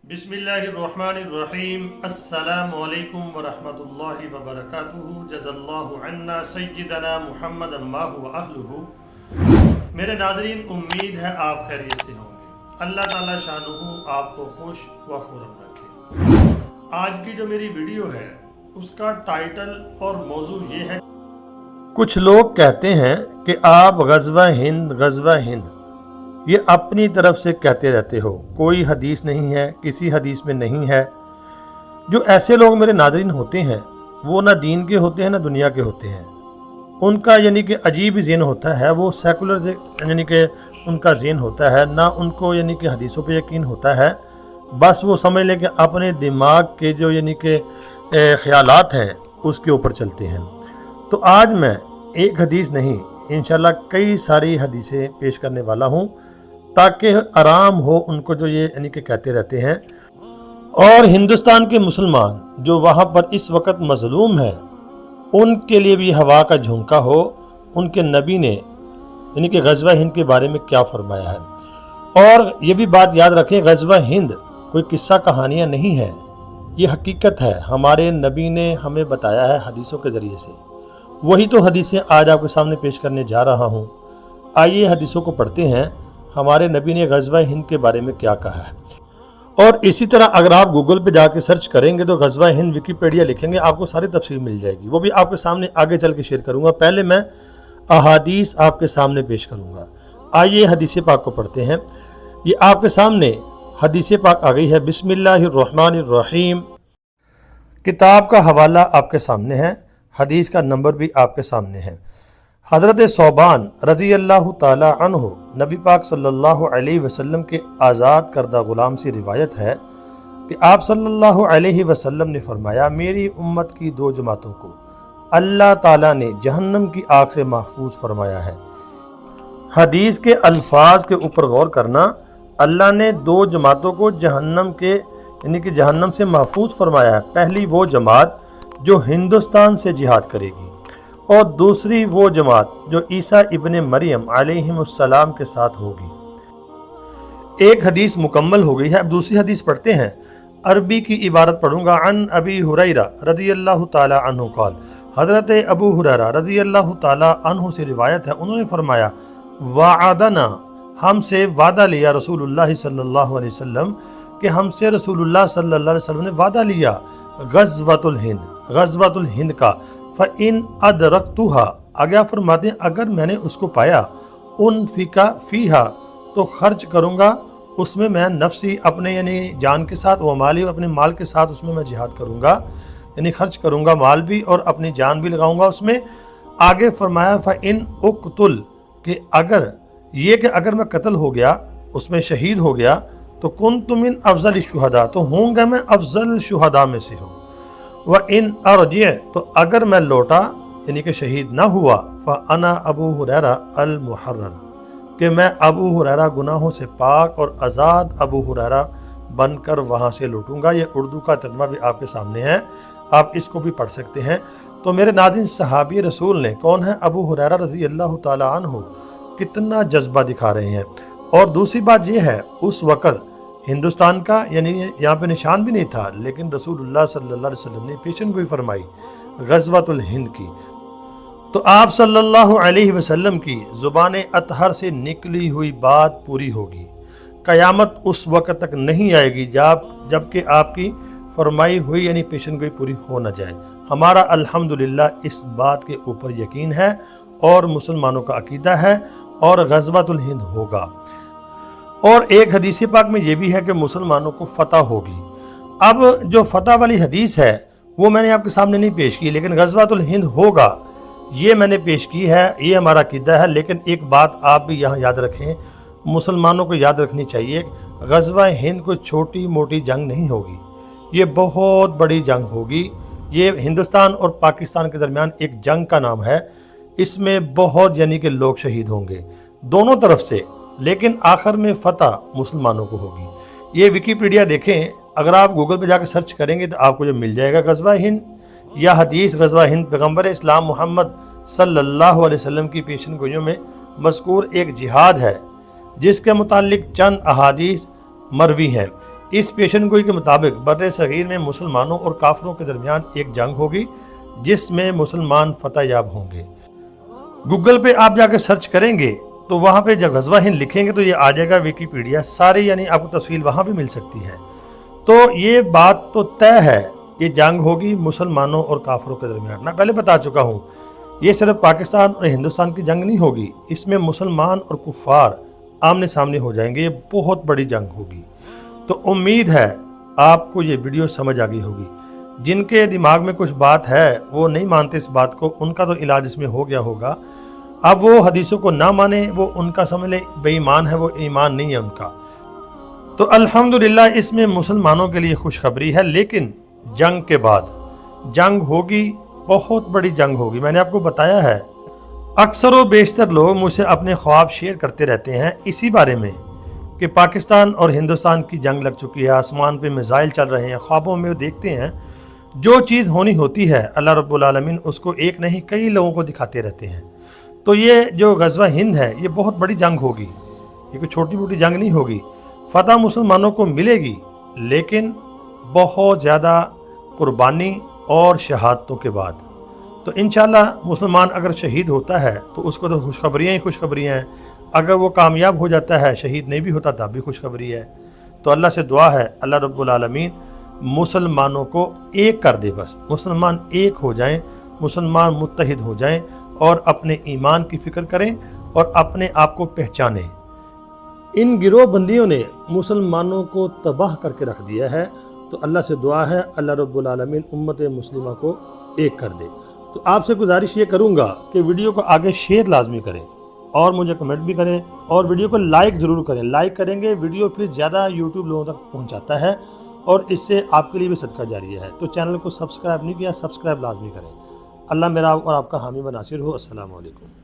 बिस्मिल्लाहिर्रहमानिर्रहीम अस्सलामुअलैकुम वरहमतुल्लाहि वबरकातुहू जज़ल्लाहु अन्ना सय्यदना मुहम्मद अम्माहु व अहलुहू। मेरे नाज़रीन, उम्मीद है आप खैरियत से होंगे। अल्लाह ताला शानुहु आपको खुश व खुर्रम रखे। आज की जो मेरी वीडियो है उसका टाइटल और मौजू ये है, कुछ लोग कहते हैं कि आप गज़वा हिंद ये अपनी तरफ से कहते रहते हो, कोई हदीस नहीं है, किसी हदीस में नहीं है। जो ऐसे लोग मेरे नाज़रीन होते हैं वो ना दीन के होते हैं ना दुनिया के होते हैं। उनका यानी कि अजीब ज़हन होता है, वो सेकुलर यानी कि उनका ज़हन होता है, ना उनको यानी कि हदीसों पे यकीन होता है। बस वो समझ लें कि अपने दिमाग के जो यानी कि ख्यालात हैं उसके ऊपर चलते हैं। तो आज मैं एक हदीस नहीं इंशाल्लाह कई सारी हदीसें पेश करने वाला हूँ ताकि आराम हो उनको जो ये यानी कि कहते रहते हैं। और हिंदुस्तान के मुसलमान जो वहाँ पर इस वक्त मजलूम है उनके लिए भी हवा का झोंका हो, उनके नबी ने यानी कि गज़वा हिंद के बारे में क्या फरमाया है। और ये भी बात याद रखें, गज़वा हिंद कोई किस्सा कहानियाँ नहीं है, ये हकीकत है। हमारे नबी ने हमें बताया है हदीसों के ज़रिए से। वही तो हदीसें आज आपके सामने पेश करने जा रहा हूँ। आइए हदीसों को पढ़ते हैं, हमारे नबी ने गज़वा हिंद के बारे में क्या कहा है। और इसी तरह अगर आप गूगल पे जाके सर्च करेंगे तो गज़वा हिंद विकीपीडिया लिखेंगे, आपको सारी तफसील मिल जाएगी। वो भी आपके सामने आगे चल के शेयर करूँगा। पहले मैं अहादीस आपके सामने पेश करूँगा। आइए हदीस पाक को पढ़ते हैं। ये आपके सामने हदीस पाक आ गई है। बिस्मिल्लाहिर्रहमानिर्रहीम। किताब का हवाला आपके सामने है, हदीस का नंबर भी आपके सामने है। हज़रत सौबान रज़ी अल्लाह ताला अन्हु नबी पाक सल्लल्लाहु अलैहि वसल्लम के आज़ाद करदा ग़ुलाम से रिवायत है कि आप सल्लल्लाहु अलैहि वसल्लम ने फरमाया, मेरी उम्मत की दो जमातों को अल्लाह ताला ने जहन्नम की आग से महफूज फरमाया है। हदीस के अल्फाज के ऊपर गौर करना, अल्लाह ने दो जमातों को जहन्नम के यानी कि जहन्नम से महफूज फरमाया है। पहली वो जमात जो हिंदुस्तान से जिहाद करेगी और दूसरी वो जमात जो ईसा इब्ने मरियम अलैहिमुस्सलाम के साथ होगी। एक हदीस मुकम्मल हो गई है। अब दूसरी हदीस पढ़ते हैं। अरबी की इबारत पढ़ूंगा। अन अबी हुरैरा रज़ियल्लाहु ताला अन्हु क़ाल, हज़रत अबू हुरैरा रज़ियल्लाहु ताला अन्हु से रिवायत है, उन्होंने फरमाया, वाअदना, हमसे वादा लिया रसूलुल्लाह सल्लल्लाहु अलैहि वसल्लम कि हमसे रसूलुल्लाह सल्लल्लाहु अलैहि वसल्लम ने वादा लिया गज़वतुल हिंद का। फ़इन अदरकतुहा, आगे फरमाते हैं अगर मैंने उसको पाया, उनफिका फ़ीहा, तो खर्च करूँगा उसमें मैं नफ्सी अपने यानी जान के साथ, व माली और अपने माल के साथ उसमें मैं जिहाद करूँगा, यानी खर्च करूँगा, माल भी और अपनी जान भी लगाऊँगा उसमें। आगे फरमाया फ़इन उक़तुल, कि अगर मैं कत्ल हो गया, उसमें शहीद हो गया, तो कुन्तु मिन अफ़ज़ल शुहदा, तो होंगे मैं अफ़ज़ल शुहदा में से हूँ। व इन अर्जिअ, तो अगर मैं लौटा यानी कि शहीद ना हुआ, फ़अना अबू हुरैरा अल मुहर्रर, कि मैं अबू हुरैरा गुनाहों से पाक और आज़ाद अबू हुरैरा बनकर वहाँ से लौटूंगा। ये उर्दू का तर्जुमा भी आपके सामने है, आप इसको भी पढ़ सकते हैं। तो मेरे नाज़रीन, सहाबी रसूल ने, कौन है अबू हुरैरा रज़ी अल्लाह ताला अन्हु, कितना जज्बा दिखा रहे हैं। और दूसरी बात यह है, उस वक़्त हिंदुस्तान का यानी यहाँ पे निशान भी नहीं था, लेकिन रसूलुल्लाह सल्लल्लाहु अलैहि वसल्लम ने पेशन गोई फरमाई गज़वतुल हिंद की। तो आप सल्लल्लाहु अलैहि वसल्लम की ज़ुबान अतहर से निकली हुई बात पूरी होगी। क़यामत उस वक़्त तक नहीं आएगी जबकि आपकी फरमाई हुई यानी पेशन गोई पूरी हो न जाए। हमारा अल्हम्दुलिल्लाह इस बात के ऊपर यकीन है और मुसलमानों का अकीदा है, और गज़वतुल हिंद होगा। और एक हदीस पाक में ये भी है कि मुसलमानों को फतह होगी। अब जो फतह वाली हदीस है वो मैंने आपके सामने नहीं पेश की, लेकिन गज़वतुल हिंद होगा ये मैंने पेश की है, ये हमारा अकीदा है। लेकिन एक बात आप भी यहाँ याद रखें, मुसलमानों को याद रखनी चाहिए, गज़वा हिंद कोई छोटी मोटी जंग नहीं होगी, ये बहुत बड़ी जंग होगी। ये हिंदुस्तान और पाकिस्तान के दरमियान एक जंग का नाम है। इसमें बहुत यानी कि लोग शहीद होंगे दोनों तरफ से, लेकिन आखिर में फतह मुसलमानों को होगी। ये विकीपीडिया देखें, अगर आप गूगल पे जाकर सर्च करेंगे तो आपको जो मिल जाएगा गज़वा हिंद या हदीस गज़वा हिंद, पैगम्बर इस्लाम मोहम्मद सल्लल्लाहु अलैहि वसल्लम की पेशन गोइयों में मज़कूर एक जिहाद है जिसके मुतालिक चंद अहादीस मरवी हैं। اس پیشن گوئی کے مطابق بر صغیر میں مسلمانوں اور کافروں کے درمیان ایک جنگ ہوگی جس میں مسلمان فتح یاب ہوں گے۔ گوگل پہ آپ جا کے سرچ کریں گے تو وہاں پہ جب غزوہ ہند لکھیں گے تو یہ آ جائے گا ویکیپیڈیا سارے، یعنی آپ کو تفصیل وہاں بھی مل سکتی ہے۔ تو یہ بات تو طے ہے، یہ جنگ ہوگی مسلمانوں اور کافروں کے درمیان۔ میں پہلے بتا چکا ہوں یہ صرف پاکستان اور ہندوستان کی جنگ نہیں ہوگی، اس میں مسلمان اور کفار آمنے سامنے ہو جائیں گے، یہ بہت بڑی جنگ ہوگی۔ تو امید ہے آپ کو یہ ویڈیو سمجھ آ گئی ہوگی۔ جن کے دماغ میں کچھ بات ہے وہ نہیں مانتے اس بات کو، ان کا تو علاج اس میں ہو گیا ہوگا۔ اب وہ حدیثوں کو نہ مانے، وہ ان کا سمجھ لے بے ایمان ہے، وہ ایمان نہیں ہے ان کا۔ تو الحمدللہ اس میں مسلمانوں کے لیے خوشخبری ہے، لیکن جنگ کے بعد جنگ ہوگی، بہت بڑی جنگ ہوگی۔ میں نے آپ کو بتایا ہے، اکثر و بیشتر لوگ مجھ سے اپنے خواب شیئر کرتے رہتے ہیں اسی بارے میں کہ پاکستان اور ہندوستان کی جنگ لگ چکی ہے، آسمان پہ میزائل چل رہے ہیں، خوابوں میں وہ دیکھتے ہیں۔ جو چیز ہونی ہوتی ہے اللہ رب العالمین اس کو ایک نہیں کئی لوگوں کو دکھاتے رہتے ہیں۔ تو یہ جو غزوہ ہند ہے یہ بہت بڑی جنگ ہوگی، یہ کوئی چھوٹی موٹی جنگ نہیں ہوگی۔ فتح مسلمانوں کو ملے گی، لیکن بہت زیادہ قربانی اور شہادتوں کے بعد۔ تو انشاءاللہ مسلمان اگر شہید ہوتا ہے تو اس کو تو خوشخبریاں ہی خوشخبریاں ہیں، اگر وہ کامیاب ہو جاتا ہے، شہید نہیں بھی ہوتا تب بھی خوشخبری ہے۔ تو اللہ سے دعا ہے اللہ رب العالمین مسلمانوں کو ایک کر دے، بس مسلمان ایک ہو جائیں، مسلمان متحد ہو جائیں اور اپنے ایمان کی فکر کریں اور اپنے آپ کو پہچانیں۔ ان گروہ بندیوں نے مسلمانوں کو تباہ کر کے رکھ دیا ہے، تو اللہ سے دعا ہے اللہ رب العالمین امت مسلمہ کو ایک کر دے۔ تو آپ سے گزارش یہ کروں گا کہ ویڈیو کو آگے شیئر لازمی کریں اور مجھے کمنٹ بھی کریں، اور ویڈیو کو لائک ضرور کریں۔ لائک کریں گے ویڈیو پھر زیادہ یوٹیوب لوگوں تک پہنچاتا ہے اور اس سے آپ کے لیے بھی صدقہ جاریہ ہے۔ تو چینل کو سبسکرائب نہیں کیا، سبسکرائب لازمی کریں۔ اللہ میرا اور آپ کا حامی و ناصر ہو۔ السلام علیکم۔